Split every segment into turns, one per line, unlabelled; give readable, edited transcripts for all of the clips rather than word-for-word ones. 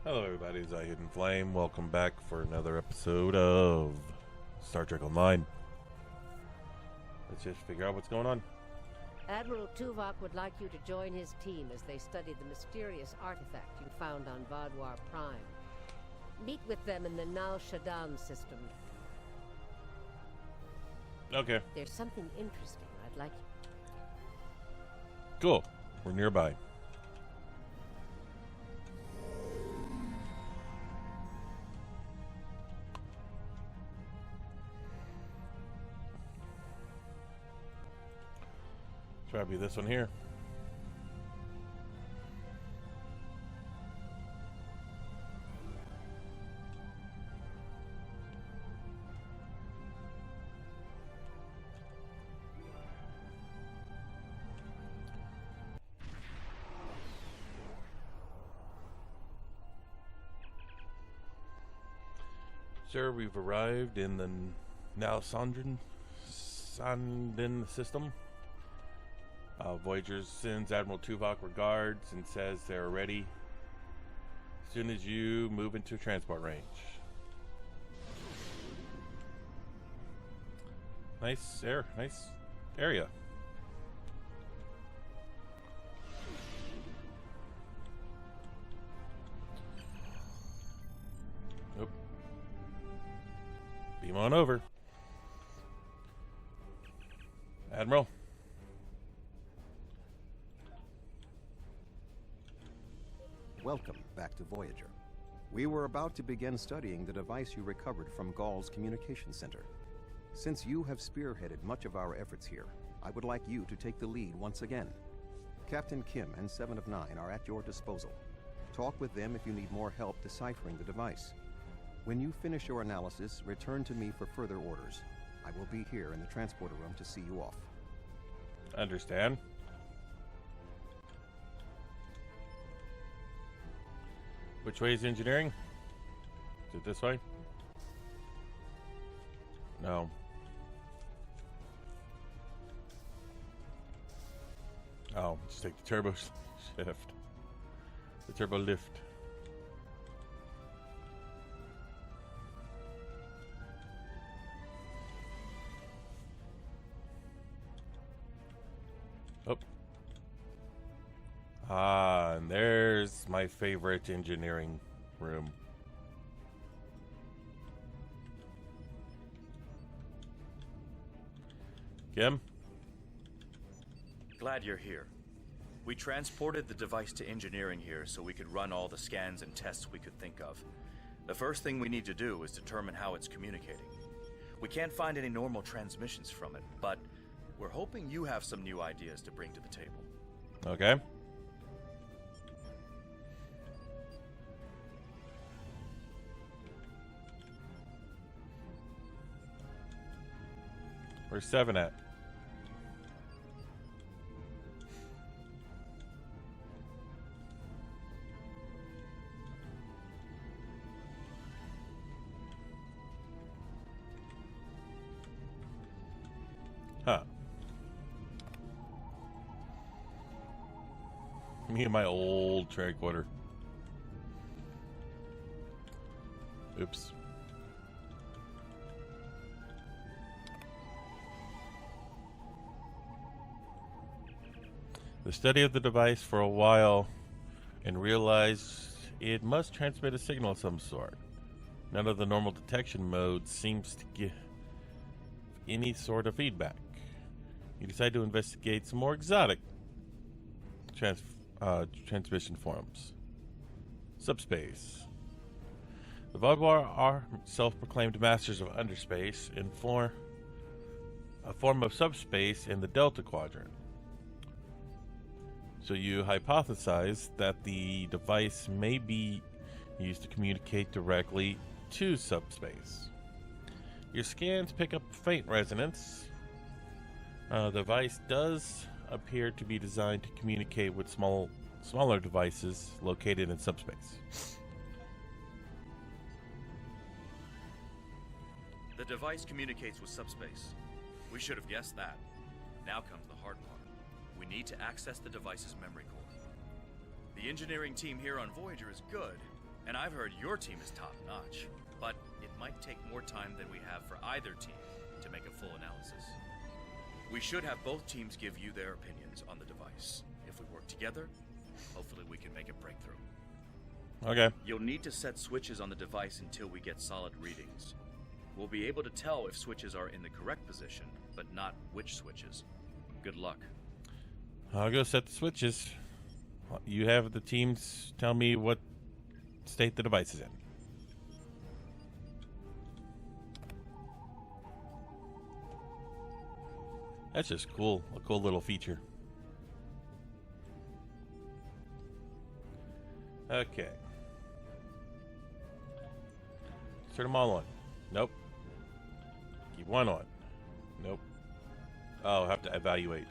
Hello, everybody. It's I Hidden Flame. Welcome back for another episode of Star Trek Online. Let's just figure out what's going on.
Admiral Tuvok would like you to join his team as they study the mysterious artifact you found on Vadwar Prime. Meet with them in the Nal Shadan system.
Okay,
There's something interesting I'd like you.
cool. We're nearby. Try to be this one here. Sir, we've arrived in the Sandin system. Voyager sends Admiral Tuvok regards and says they're ready as soon as you move into transport range. Nice area. Nope. Beam on over. Admiral.
Welcome back to Voyager. We were about to begin studying the device you recovered from Gall's communication center. Since you have spearheaded much of our efforts here, I would like you to take the lead once again. Captain Kim and 7 of 9 are at your disposal. Talk with them if you need more help deciphering the device. When you finish your analysis, return to me for further orders. I will be here in the transporter room to see you off.
Understand. Which way is engineering? Is it this way? No. Oh, just take the turbo shift. The turbo lift. Oh. Ah, and there's my favorite engineering room. Kim?
Glad you're here. We transported the device to engineering here so we could run all the scans and tests we could think of. The first thing we need to do is determine how it's communicating. We can't find any normal transmissions from it, but we're hoping you have some new ideas to bring to the table.
Okay. Where's 7 at? Huh. Me and my old tricorder. Oops. The study of the device for a while and realized it must transmit a signal of some sort. None of the normal detection modes seems to give any sort of feedback. You decide to investigate some more exotic transmission forms. Subspace. The Vadwar are self-proclaimed masters of underspace and form a form of subspace in the Delta Quadrant. So you hypothesize that the device may be used to communicate directly to subspace. Your scans pick up faint resonance. The device does appear to be designed to communicate with smaller devices located in subspace.
The device communicates with subspace. We should have guessed that. Now comes the hard part. We need to access the device's memory core. The engineering team here on Voyager is good, And I've heard your team is top-notch, but it might take more time than we have for either team to make a full analysis. We should have both teams give you their opinions on the device. If we work together, hopefully we can make a breakthrough.
Okay.
You'll need to set switches on the device until we get solid readings. We'll be able to tell if switches are in the correct position, but not which switches. Good luck.
I'll go set the switches. You have the teams tell me what state the device is in. That's just cool. A cool little feature. Okay. Turn them all on. Nope. Keep one on. Nope. Oh, I have to evaluate.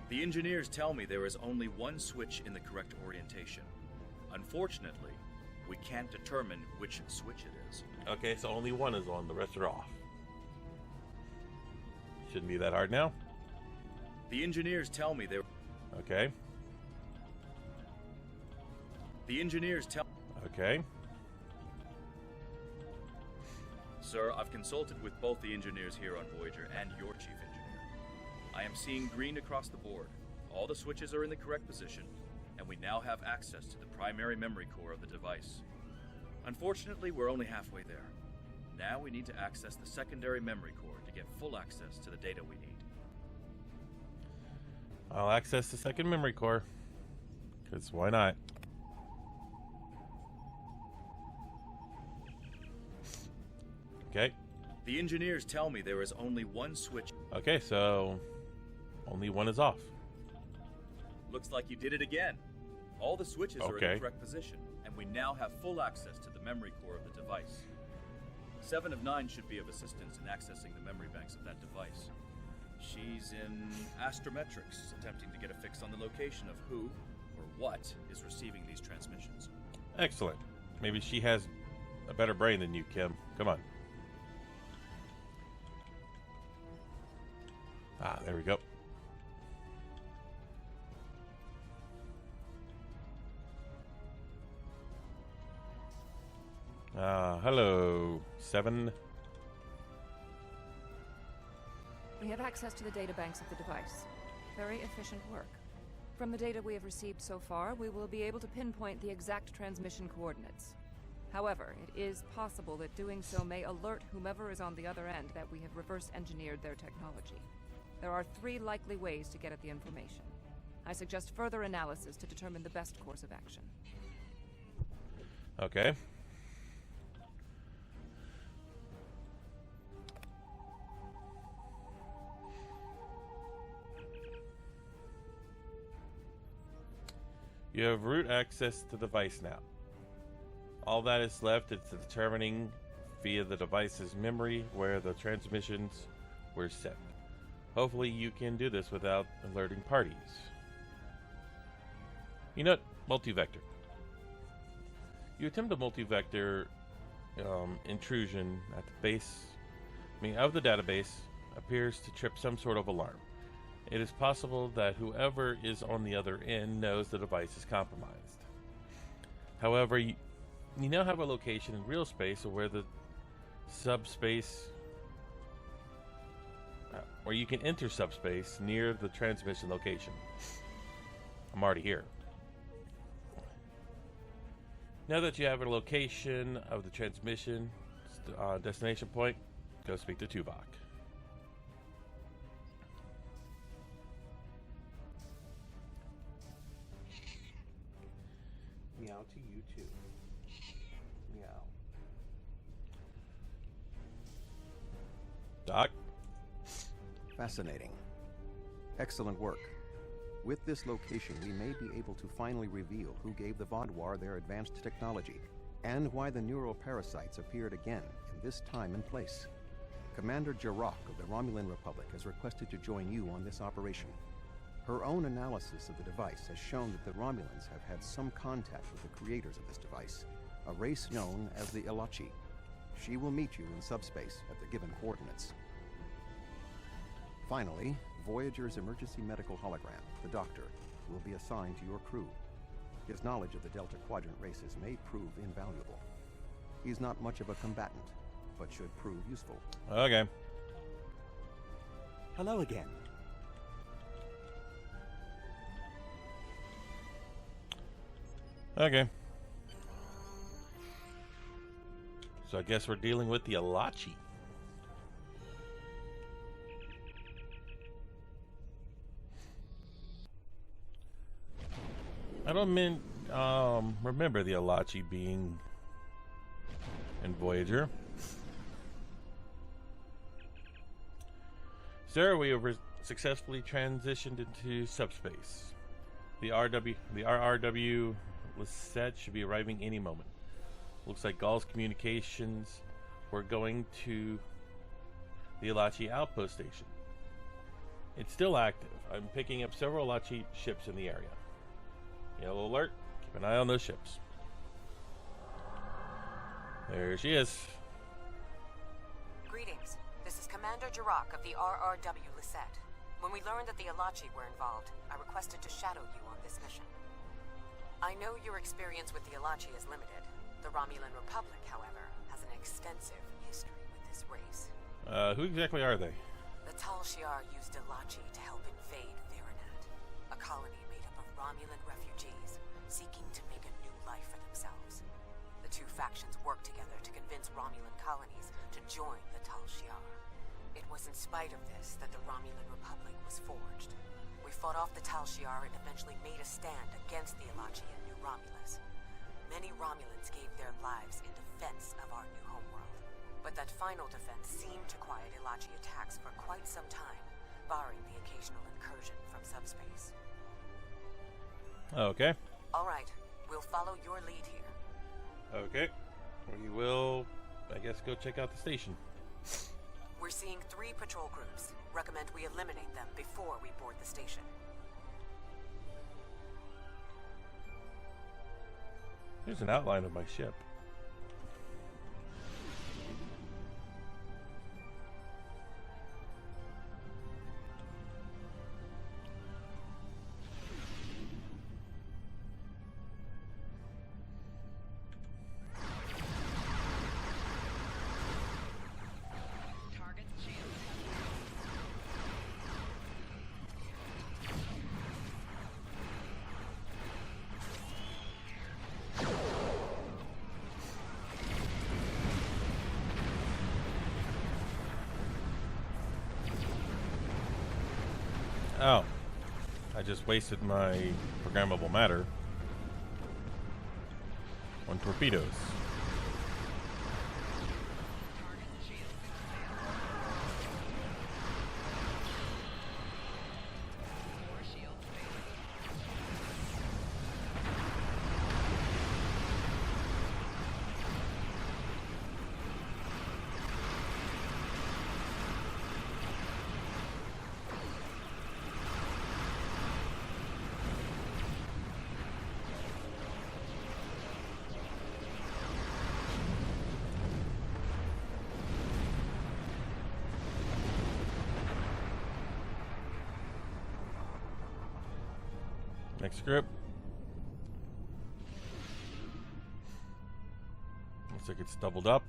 The engineers tell me there is only one switch in the correct orientation. Unfortunately, we can't determine which switch it is.
Okay, so only one is on. The rest are off. Shouldn't be that hard now.
The engineers tell me there...
Okay.
The engineers tell...
Okay.
Sir, I've consulted with both the engineers here on Voyager and your chief engineer. I am seeing green across the board. All the switches are in the correct position, and we now have access to the primary memory core of the device. Unfortunately, we're only halfway there. Now we need to access the secondary memory core to get full access to the data we need.
I'll access the second memory core. Because why not? Okay.
The engineers tell me there is only one switch.
Okay, so only one is off.
Looks like you did it again. All the switches are in the correct position, and we now have full access to the memory core of the device. 7 of 9 should be of assistance in accessing the memory banks of that device. She's in astrometrics, attempting to get a fix on the location of who or what is receiving these transmissions.
Excellent. Maybe she has a better brain than you, Kim. Come on. Ah, there we go. Hello, 7.
We have access to the data banks of the device. Very efficient work. From the data we have received so far, we will be able to pinpoint the exact transmission coordinates. However, it is possible that doing so may alert whomever is on the other end that we have reverse engineered their technology. There are 3 likely ways to get at the information. I suggest further analysis to determine the best course of action.
Okay. You have root access to the device now. All that is left is determining via the device's memory where the transmissions were set. Hopefully you can do this without alerting parties. You know what? Multi-vector. You attempt a multi-vector intrusion at the base, of the database appears to trip some sort of alarm. It is possible that whoever is on the other end knows the device is compromised. However, you now have a location in real space where the subspace, where you can enter subspace near the transmission location. I'm already here. Now that you have a location of the transmission destination point, go speak to Tuvok.
Meow to you too. Meow.
Doc?
Fascinating. Excellent work. With this location, we may be able to finally reveal who gave the Vaadwaur their advanced technology, and why the neuroparasites appeared again in this time and place. Commander Jarrah of the Romulan Republic has requested to join you on this operation. Her own analysis of the device has shown that the Romulans have had some contact with the creators of this device, a race known as the Ilachi. She will meet you in subspace at the given coordinates. Finally, Voyager's emergency medical hologram, the Doctor, will be assigned to your crew. His knowledge of the Delta Quadrant races may prove invaluable. He's not much of a combatant, but should prove useful.
Okay.
Hello again.
Okay. So I guess we're dealing with the Alachi. I don't remember the Alachi being in Voyager. Sir, we have successfully transitioned into subspace. The RRW Lisette should be arriving any moment. Looks like Gall's communications were going to the Alachi outpost station. It's still active. I'm picking up several Alachi ships in the area. Yellow alert. Keep an eye on those ships. There she is.
Greetings. This is Commander Jirok of the RRW Lisette. When we learned that the Alachi were involved, I requested to shadow you on this mission. I know your experience with the Alachi is limited. The Romulan Republic, however, has an extensive history with this race.
Who exactly are they?
The Tal Shiar used Alachi to help invade Veronat, a colony made up of Romulan refugees seeking to make a new life for themselves. The two factions worked together to convince Romulan colonies to join the Tal Shiar. It was in spite of this that the Romulan Republic was forged. We fought off the Tal Shiar and eventually made a stand against the Alachi and New Romulus. Many Romulans gave their lives in defense of our new homeworld. But that final defense seemed to quiet Alachi attacks for quite some time, barring the occasional incursion from subspace.
Okay.
All right, we'll follow your lead here.
Okay. We will, I guess, go check out the station.
We're seeing 3 patrol groups. Recommend we eliminate them before we board the station.
Here's an outline of my ship. Oh, I just wasted my programmable matter on torpedoes. Next group. Looks like it's doubled up.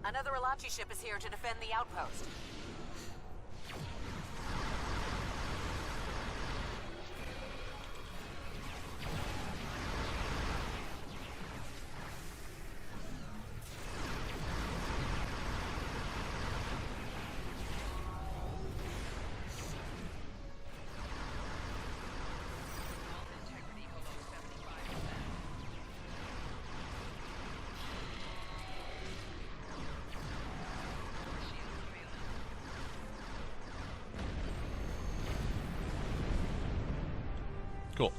Another Alachi ship is here to defend the outpost.
Cool.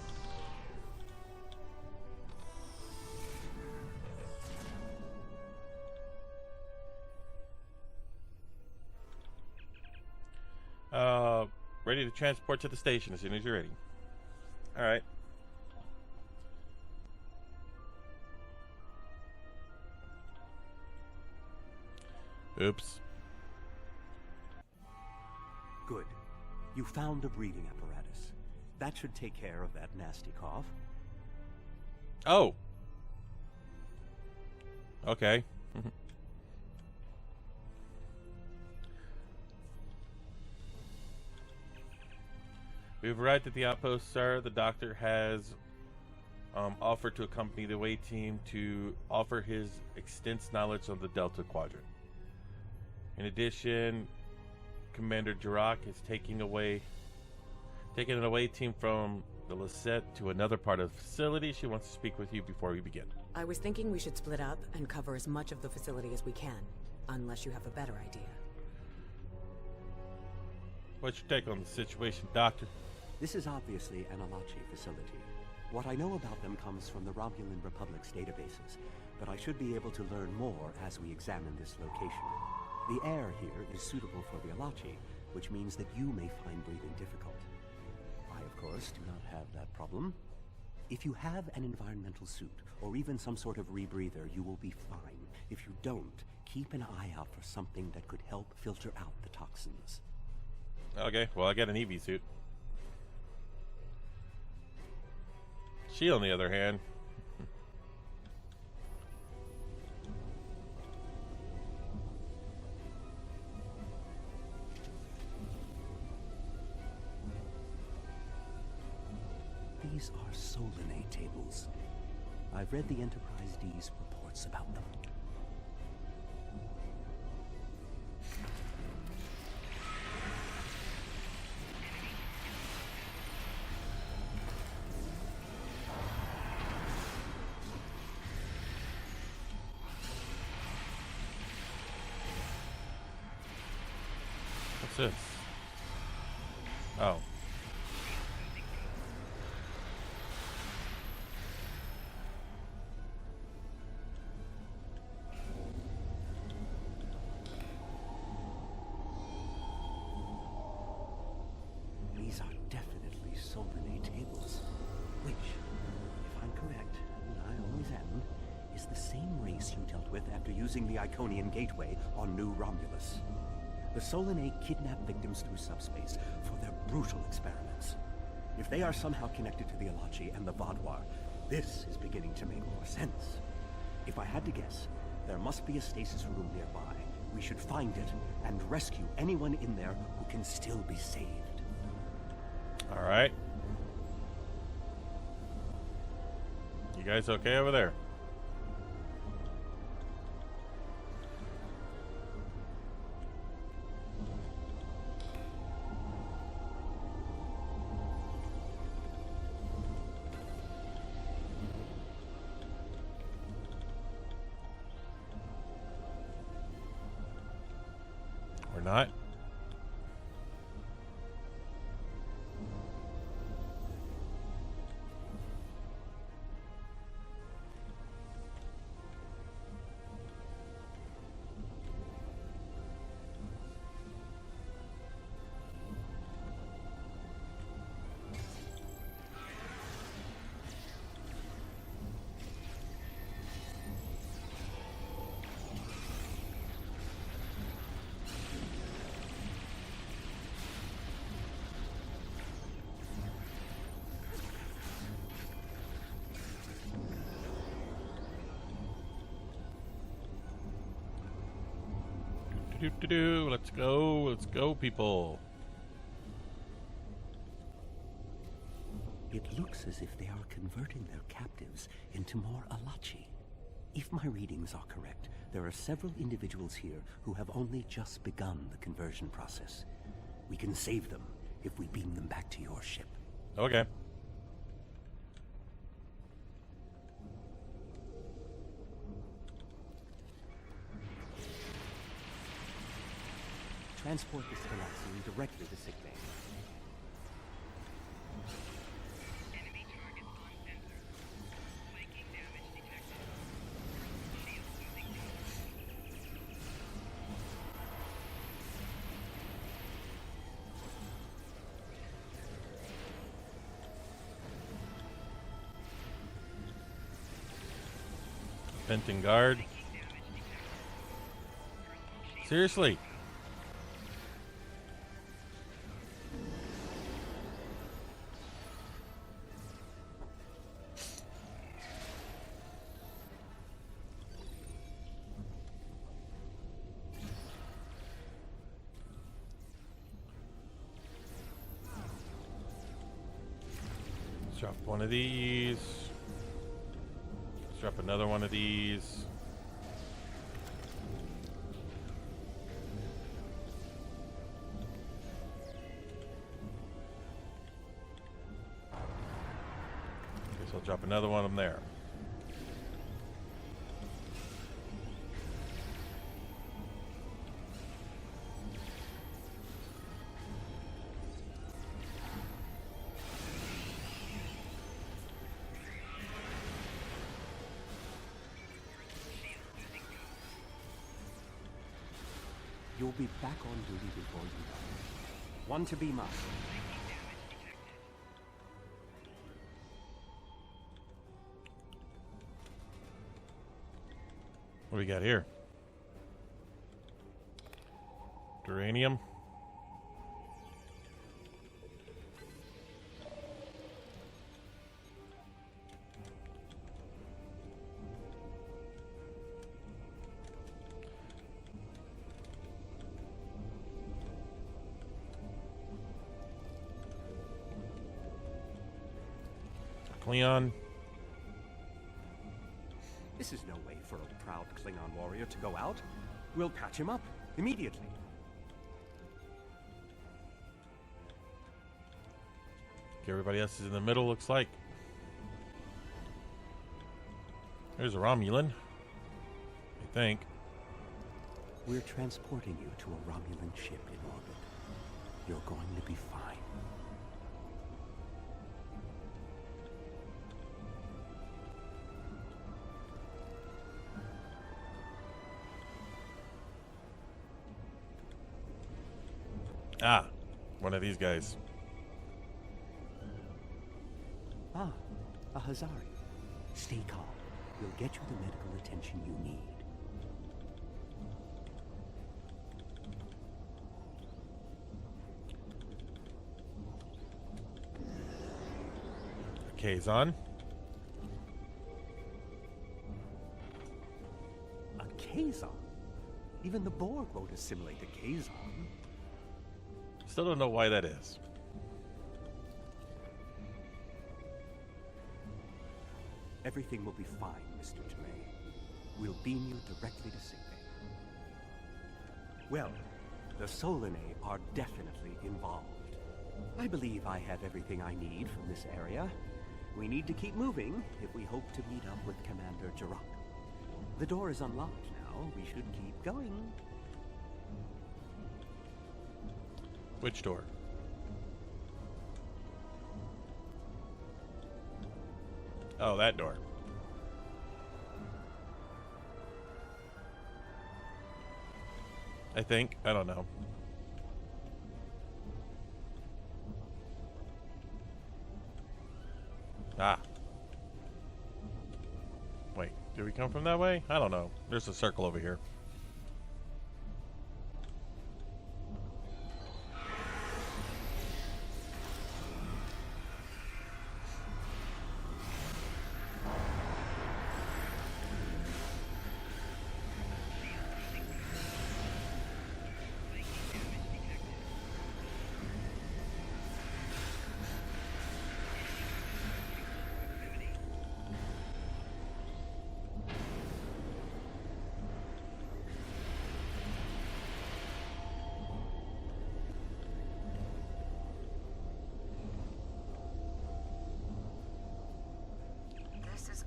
Ready to transport to the station as soon as you're ready. All right. Oops.
Good. You found the breathing apparatus. That should take care of that nasty cough.
Oh. Okay. We've arrived at the outpost, sir. The doctor has offered to accompany the away team to offer his extensive knowledge of the Delta Quadrant. In addition, Commander Jirak is taking an away team from the Lisette to another part of the facility. She wants to speak with you before we begin.
I was thinking we should split up and cover as much of the facility as we can, unless you have a better idea.
What's your take on the situation, Doctor?
This is obviously an Alachi facility. What I know about them comes from the Romulan Republic's databases, but I should be able to learn more as we examine this location. The air here is suitable for the Alachi, which means that you may find breathing difficult. I, of course, do not have that problem. If you have an environmental suit, or even some sort of rebreather, you will be fine. If you don't, keep an eye out for something that could help filter out the toxins.
Okay, well, I got an EV suit. She, on the other hand...
These are Solinate tables. I've read the Enterprise D's reports about them.
What's this? Oh.
These are definitely Solinate tables, which, if I'm correct, and I always am, is the same race you dealt with after using the Iconian Gateway on New Romulus. The Solinate kidnap victims through subspace for their brutal experiments. If they are somehow connected to the Alachi and the Vaadwaur, this is beginning to make more sense. If I had to guess, there must be a stasis room nearby. We should find it and rescue anyone in there who can still be saved.
All right. You guys okay over there? Or not? Let's go, people.
It looks as if they are converting their captives into more Alachi. If my readings are correct, there are several individuals here who have only just begun the conversion process. We can save them if we beam them back to your ship.
Okay.
Transport the Sela directly to sickbay.
Penton Guard. Seriously. Let's drop one of these. Let's drop another one of these. Guess I'll drop another one of them there.
You'll be back on duty before you know. One to be mine.
What do we got here? Duranium. Leon.
This is no way for a proud Klingon warrior to go out. We'll patch him up immediately.
Okay, everybody else is in the middle, looks like. There's a Romulan, I think.
We're transporting you to a Romulan ship in orbit. You're going to be fine.
Ah, one of these guys.
Ah, a Hazari. Stay calm. We'll get you the medical attention you need.
Kazon.
A Kazon? Even the Borg won't assimilate a Kazon.
Still don't know why that is.
Everything will be fine, Mr. Tomei. We'll beam you directly to sickbay. Well, the Solanae are definitely involved. I believe I have everything I need from this area. We need to keep moving if we hope to meet up with Commander Jirok. The door is unlocked now. We should keep going.
Which door? Oh, that door. I think. I don't know. Ah. Wait, did we come from that way? I don't know. There's a circle over here.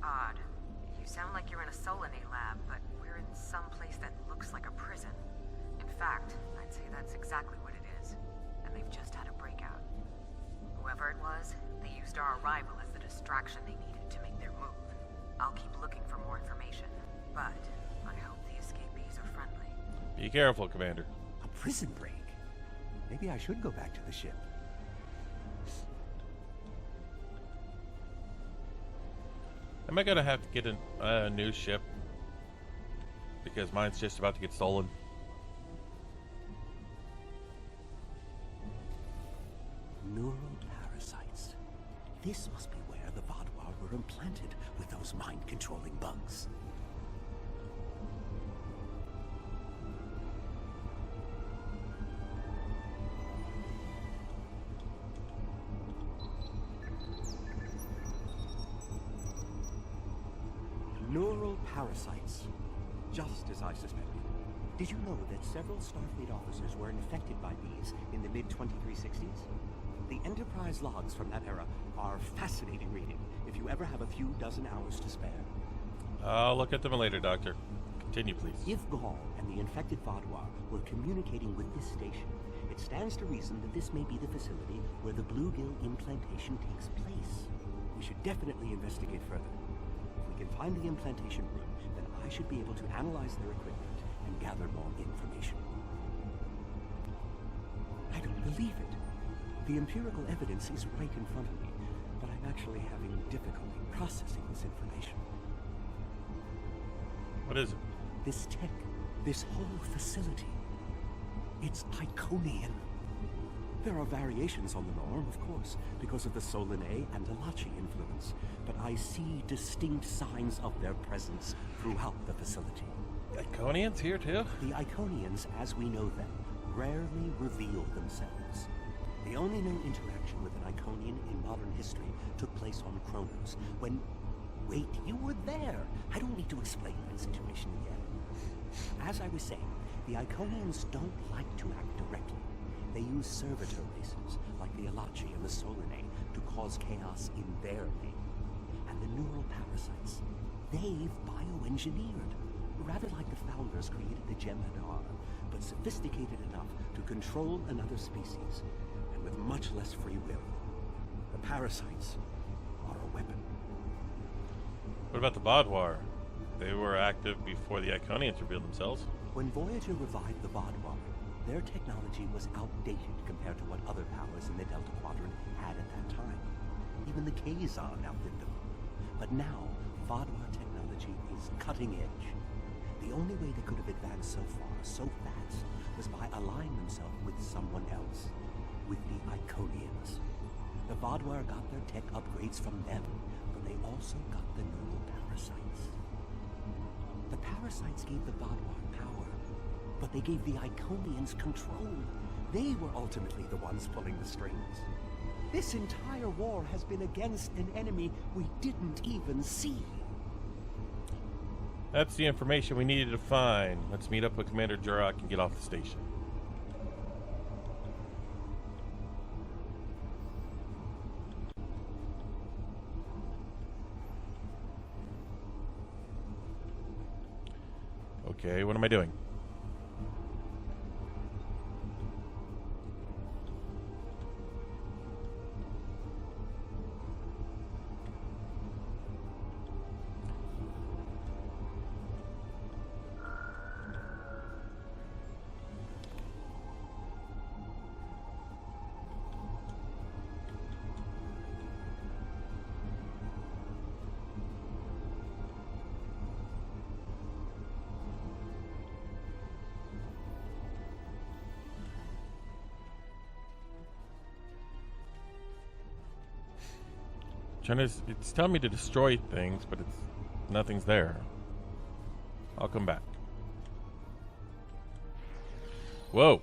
Odd. You sound like you're in a Solanae lab, but we're in some place that looks like a prison. In fact, I'd say that's exactly what it is. And they've just had a breakout. Whoever it was, they used our arrival as the distraction they needed to make their move. I'll keep looking for more information, but I hope the escapees are friendly.
Be careful, Commander.
A prison break? Maybe I should go back to the ship.
Am I gonna have to get a new ship because mine's just about to get stolen.
Neural parasites. This must be where the Vadwar were implanted with those mind-controlling bugs. Neural parasites. Just as I suspected. Did you know that several Starfleet officers were infected by these in the mid-2360s? The Enterprise logs from that era are fascinating reading if you ever have a few dozen hours to spare.
I'll look at them later, Doctor. Continue, please.
If Gaul and the infected Vadwar were communicating with this station, it stands to reason that this may be the facility where the bluegill implantation takes place. We should definitely investigate further. If we can find the implantation room, then I should be able to analyze their equipment and gather more information. I don't believe it. The empirical evidence is right in front of me, but I'm actually having difficulty processing this information.
What is it?
This tech, this whole facility, it's Iconian. There are variations on the norm, of course, because of the Solanae and Alachi influence, but I see distinct signs of their presence throughout the facility.
Iconians here, too?
The Iconians, as we know them, rarely reveal themselves. The only known interaction with an Iconian in modern history took place on Kronos, when... Wait, you were there! I don't need to explain that situation again. As I was saying, the Iconians don't like to act directly. They use servitor races, like the Alachi and the Solanae, to cause chaos in their name. And the neural parasites, they've bioengineered. Rather like the founders created the Gem Hadar, but sophisticated enough to control another species, and with much less free will. The parasites are a weapon.
What about the Vadwar? They were active before the Iconians revealed themselves.
When Voyager revived the Vadwar, their technology was outdated compared to what other powers in the Delta Quadrant had at that time. Even the Kazon outlived them. But now, Vadwar technology is cutting edge. The only way they could have advanced so far, so fast, was by allying themselves with someone else. With the Iconians. The Vadwar got their tech upgrades from them, but they also got the neural parasites. The parasites gave the Vadwar power, but they gave the Iconians control. They were ultimately the ones pulling the strings. This entire war has been against an enemy we didn't even see.
That's the information we needed to find. Let's meet up with Commander Jurok and get off the station. Okay, what am I doing? It's telling me to destroy things, but nothing's there. I'll come back. Whoa.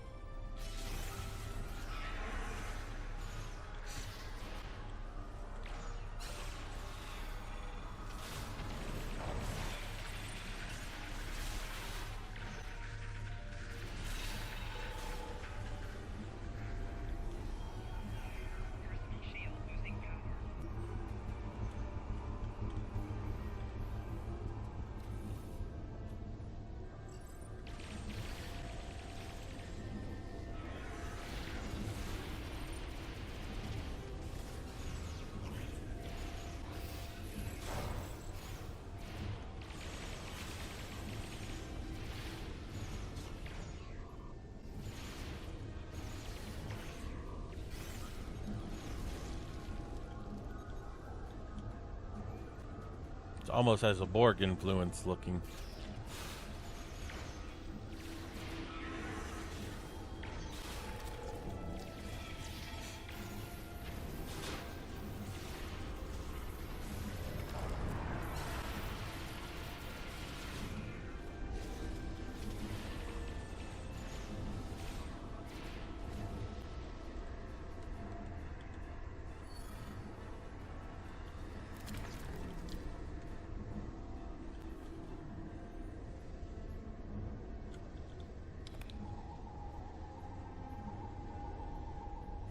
Almost has a Borg influence looking.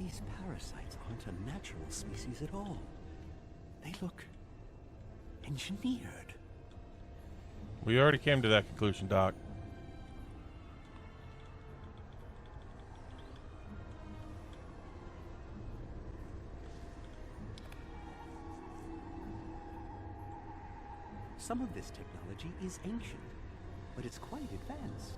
These parasites aren't a natural species at all. They look engineered.
We already came to that conclusion, Doc.
Some of this technology is ancient, but it's quite advanced.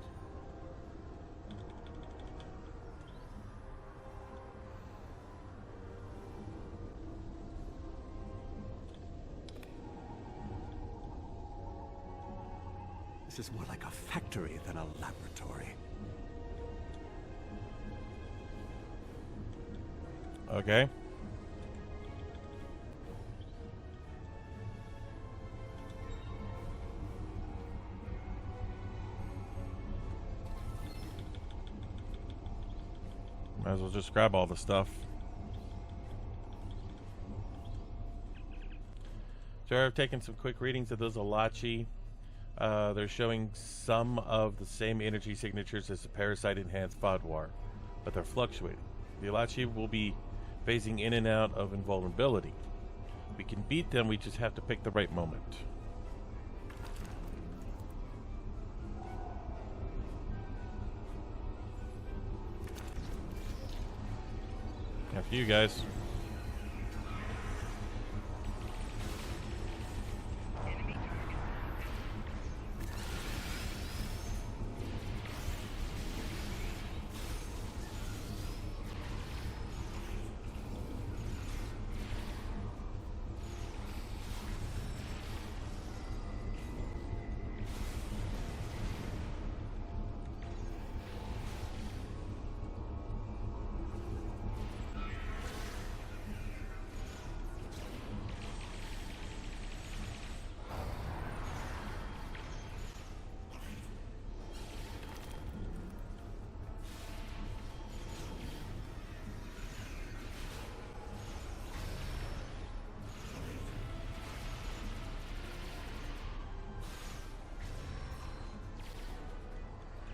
This is more like a factory than a laboratory.
Okay. Might as well just grab all the stuff. So I've taken some quick readings of those Alachi. They're showing some of the same energy signatures as the parasite-enhanced Vadwar, but they're fluctuating. The Alachi will be phasing in and out of invulnerability. We can beat them, we just have to pick the right moment. After you guys.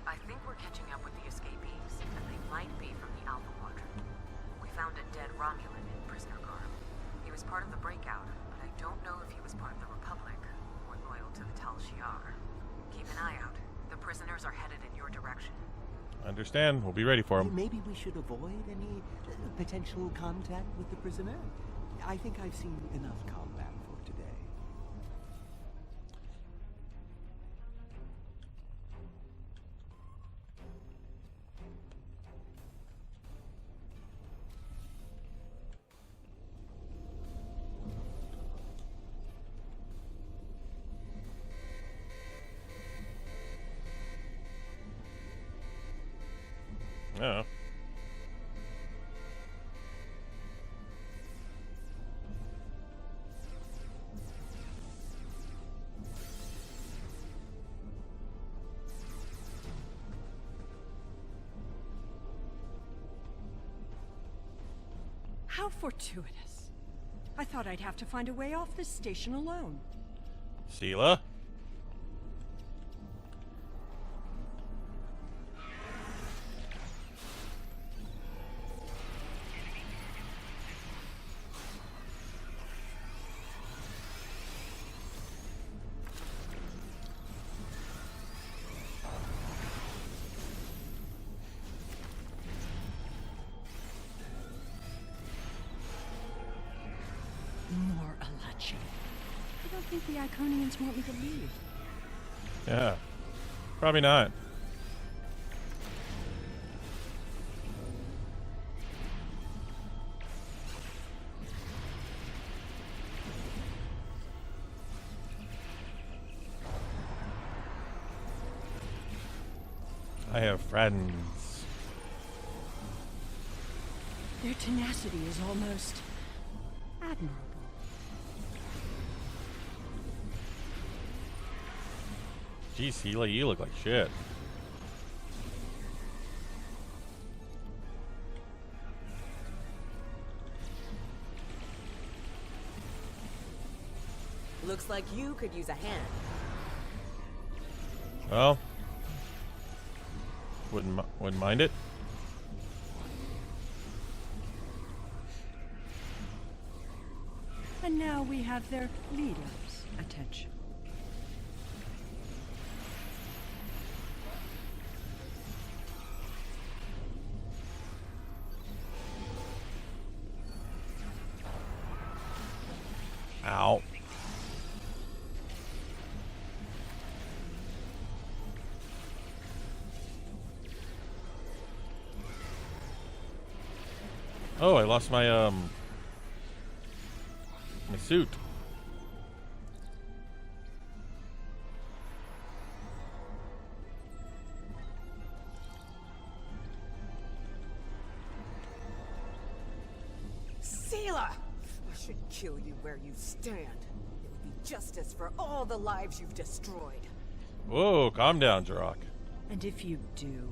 I think we're catching up with the escapees, and they might be from the Alpha Quadrant. We found a dead Romulan in prisoner garb. He was part of the breakout, but I don't know if he was part of the Republic, or loyal to the Tal Shiar. Keep an eye out. The prisoners are headed in your direction.
Understand. We'll be ready for them.
Maybe we should avoid any potential contact with the prisoner? I think I've seen enough combat for today.
Yeah.
How fortuitous. I thought I'd have to find a way off this station alone.
Sela?
More Alachi. I don't think the Iconians want me to leave.
Yeah. Probably not. I have friends.
Their tenacity is almost admirable.
Gee, Sela, you look like shit.
Looks like you could use a hand.
Well, wouldn't mind it.
And now we have their leader's attention.
Ow. Oh, I lost my my suit.
Sela! I should kill you where you stand. It would be justice for all the lives you've destroyed.
Whoa, calm down, Jirok.
And if you do,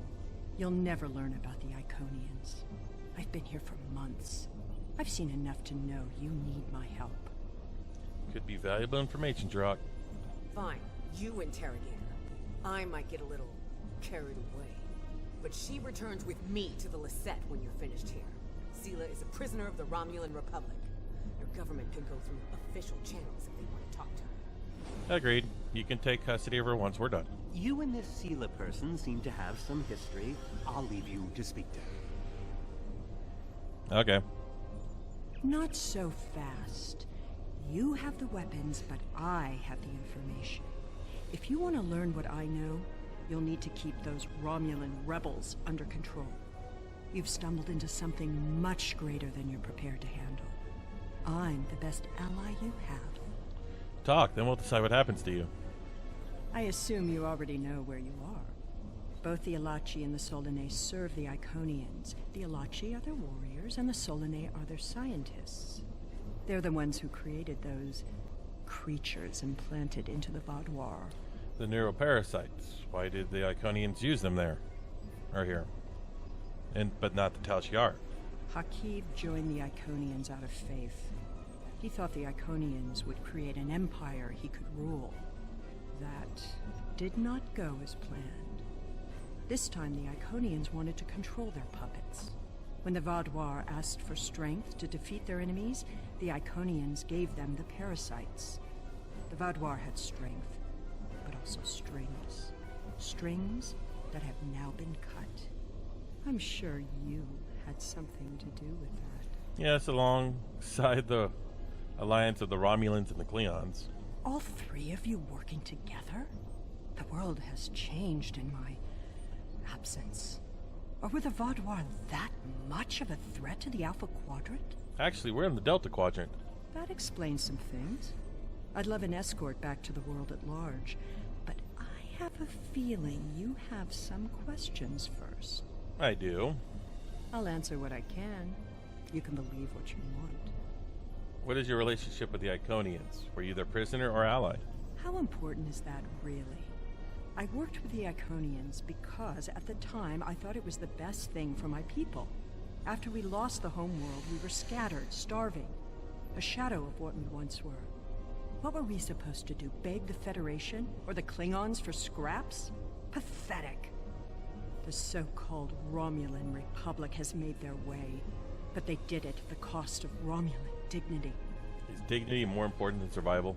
you'll never learn about the Iconians. I've been here for months. I've seen enough to know you need my help.
Could be valuable information, Jirok.
Fine, you interrogate her. I might get a little carried away. But she returns with me to the Lisette when you're finished here. Sela is a prisoner of the Romulan Republic. Your government can go through official channels if they want to talk to her.
Agreed. You can take custody of her once we're done.
You and this Sela person seem to have some history. I'll leave you to speak to her.
Okay.
Not so fast. You have the weapons, but I have the information. If you want to learn what I know, you'll need to keep those Romulan rebels under control. You've stumbled into something much greater than you're prepared to handle. I'm the best ally you have.
Talk, then we'll decide what happens to you.
I assume you already know where you are. Both the Alachi and the Solanae serve the Iconians. The Alachi are their warriors, and the Solanae are their scientists. They're the ones who created those creatures implanted into the Vaadwaur.
The neuroparasites. Why did the Iconians use them there? Or here? But not the Tal Shiar.
Hakiv joined the Iconians out of faith. He thought the Iconians would create an empire he could rule. That did not go as planned. This time the Iconians wanted to control their puppets. When the Vaadwaur asked for strength to defeat their enemies, the Iconians gave them the parasites. The Vaadwaur had strength, but also strings. Strings that have now been cut. I'm sure you had something to do with that.
Yes, alongside the alliance of the Romulans and the Cleons.
All three of you working together? The world has changed in my absence. Or were the Vaadwaur that much of a threat to the Alpha Quadrant?
Actually, we're in the Delta Quadrant.
That explains some things. I'd love an escort back to the world at large, but I have a feeling you have some questions first.
I do.
I'll answer what I can. You can believe what you want.
What is your relationship with the Iconians? Were you their prisoner or ally?
How important is that, really? I worked with the Iconians because, at the time, I thought it was the best thing for my people. After we lost the homeworld, we were scattered, starving. A shadow of what we once were. What were we supposed to do? Beg the Federation? Or the Klingons for scraps? Pathetic. The so-called Romulan Republic has made their way, but they did it at the cost of Romulan dignity.
Is dignity more important than survival?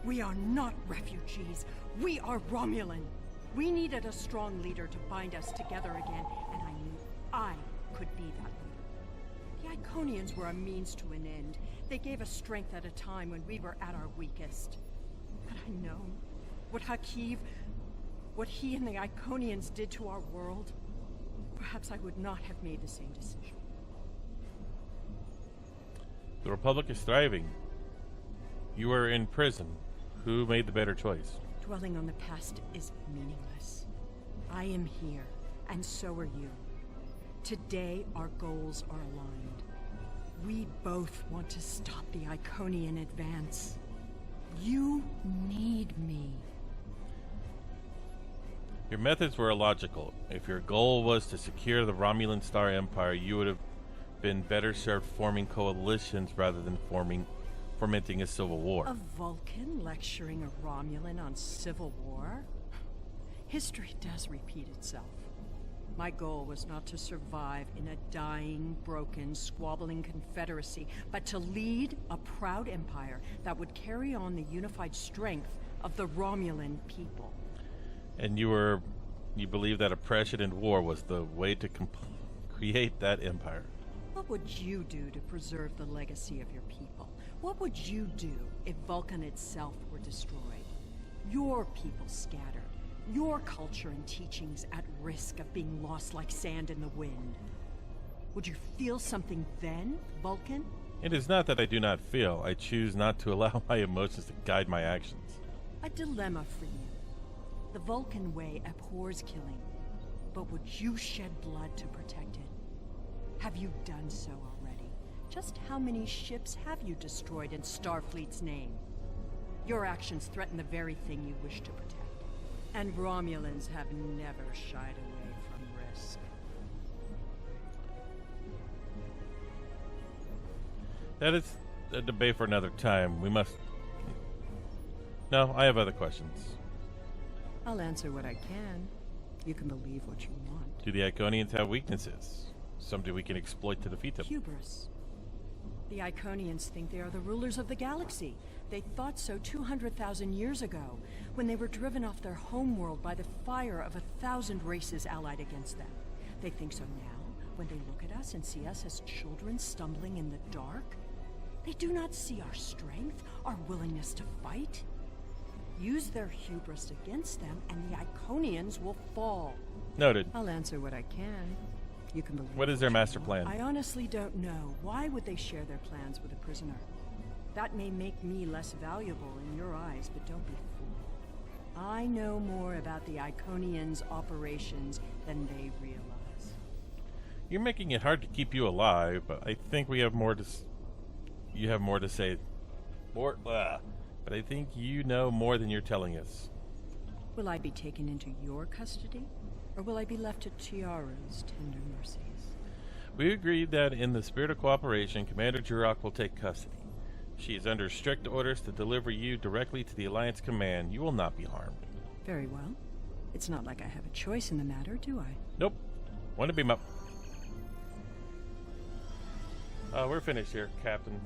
We are not refugees. We are Romulan. We needed a strong leader to bind us together again, and I knew I could be that leader. The Iconians were a means to an end. They gave us strength at a time when we were at our weakest. Had I known what he and the Iconians did to our world, perhaps I would not have made the same decision.
The Republic is thriving. You are in prison. Who made the better choice?
Dwelling on the past is meaningless. I am here, and so are you. Today, our goals are aligned. We both want to stop the Iconian advance. You need me.
Your methods were illogical. If your goal was to secure the Romulan Star Empire, you would have been better served forming coalitions rather than fomenting a civil war.
A Vulcan lecturing a Romulan on civil war? History does repeat itself. My goal was not to survive in a dying, broken, squabbling confederacy, but to lead a proud empire that would carry on the unified strength of the Romulan people.
And you believe that oppression and war was the way to create that empire.
What would you do to preserve the legacy of your people? What would you do if Vulcan itself were destroyed? Your people scattered. Your culture and teachings at risk of being lost like sand in the wind. Would you feel something then, Vulcan?
It is not that I do not feel. I choose not to allow my emotions to guide my actions.
A dilemma for you. The Vulcan way abhors killing, but would you shed blood to protect it? Have you done so already? Just how many ships have you destroyed in Starfleet's name? Your actions threaten the very thing you wish to protect. And Romulans have never shied away from risk.
That is a debate for another time. We must... No, I have other questions.
I'll answer what I can. You can believe what you want.
Do the Iconians have weaknesses? Something we can exploit to defeat them?
Hubris. The Iconians think they are the rulers of the galaxy. They thought so 200,000 years ago, when they were driven off their homeworld by the fire of 1,000 races allied against them. They think so now, when they look at us and see us as children stumbling in the dark. They do not see our strength, our willingness to fight. Use their hubris against them, and the Iconians will fall.
Noted.
I'll answer what I can. You can believe.
What is their master plan?
I honestly don't know. Why would they share their plans with a prisoner? That may make me less valuable in your eyes, but don't be fooled. I know more about the Iconians' operations than they realize.
You're making it hard to keep you alive, but I think we have more to... You have more to say. More... But I think you know more than you're telling us.
Will I be taken into your custody? Or will I be left to Tiara's tender mercies?
We agreed that in the spirit of cooperation, Commander Jurok will take custody. She is under strict orders to deliver you directly to the Alliance Command. You will not be harmed.
Very well. It's not like I have a choice in the matter, do I?
Nope. Want to beam up. We're finished here, Captain.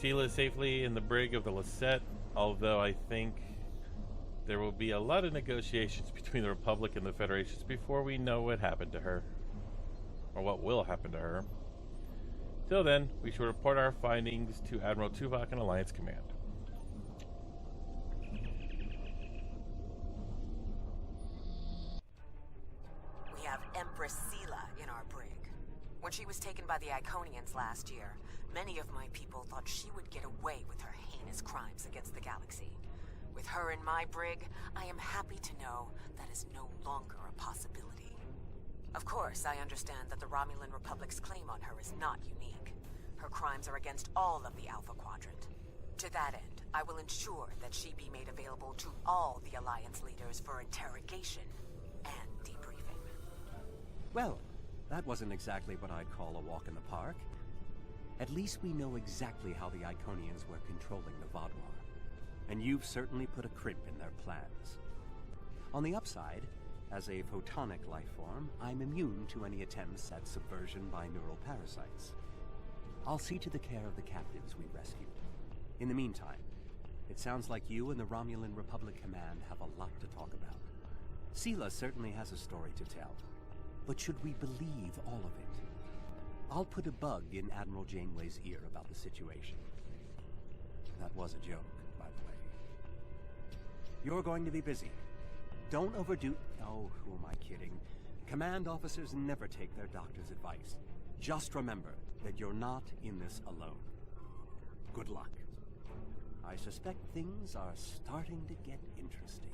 Sela is safely in the brig of the Lisette, although I think there will be a lot of negotiations between the Republic and the Federations before we know what happened to her. Or what will happen to her. Till then, we should report our findings to Admiral Tuvok and Alliance Command.
We have Empress Sela in our brig. When she was taken by the Iconians last year, many of my people thought she would get away with her heinous crimes against the galaxy. With her in my brig, I am happy to know that is no longer a possibility. Of course, I understand that the Romulan Republic's claim on her is not unique. Her crimes are against all of the Alpha Quadrant. To that end, I will ensure that she be made available to all the Alliance leaders for interrogation and debriefing.
Well, that wasn't exactly what I'd call a walk in the park. At least we know exactly how the Iconians were controlling the Vaadwaur. And you've certainly put a crimp in their plans. On the upside, as a photonic life form, I'm immune to any attempts at subversion by neural parasites. I'll see to the care of the captives we rescued. In the meantime, it sounds like you and the Romulan Republic Command have a lot to talk about. Sela certainly has a story to tell, but should we believe all of it? I'll put a bug in Admiral Janeway's ear about the situation. That was a joke, by the way. You're going to be busy. Don't overdo... Oh, who am I kidding? Command officers never take their doctor's advice. Just remember that you're not in this alone. Good luck. I suspect things are starting to get interesting.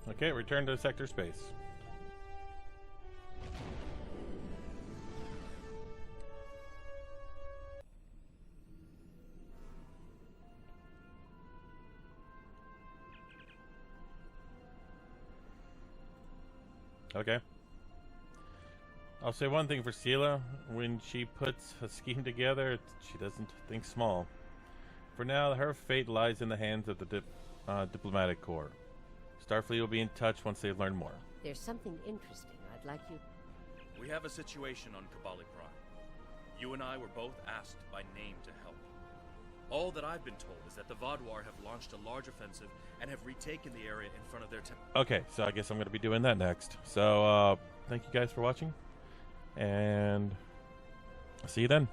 Okay, return to sector space. Okay. I'll say one thing for Sela. When she puts a scheme together, she doesn't think small. For now, her fate lies in the hands of the diplomatic corps. Starfleet will be in touch once they've learned more.
There's something interesting I'd like you...
We have a situation on Kabali Prime. You and I were both asked by name to help. All that I've been told is that the Vaadwaur have launched a large offensive and have retaken the area in front of their
Okay, so I guess I'm going to be doing that next. So, thank you guys for watching, and I'll see you then.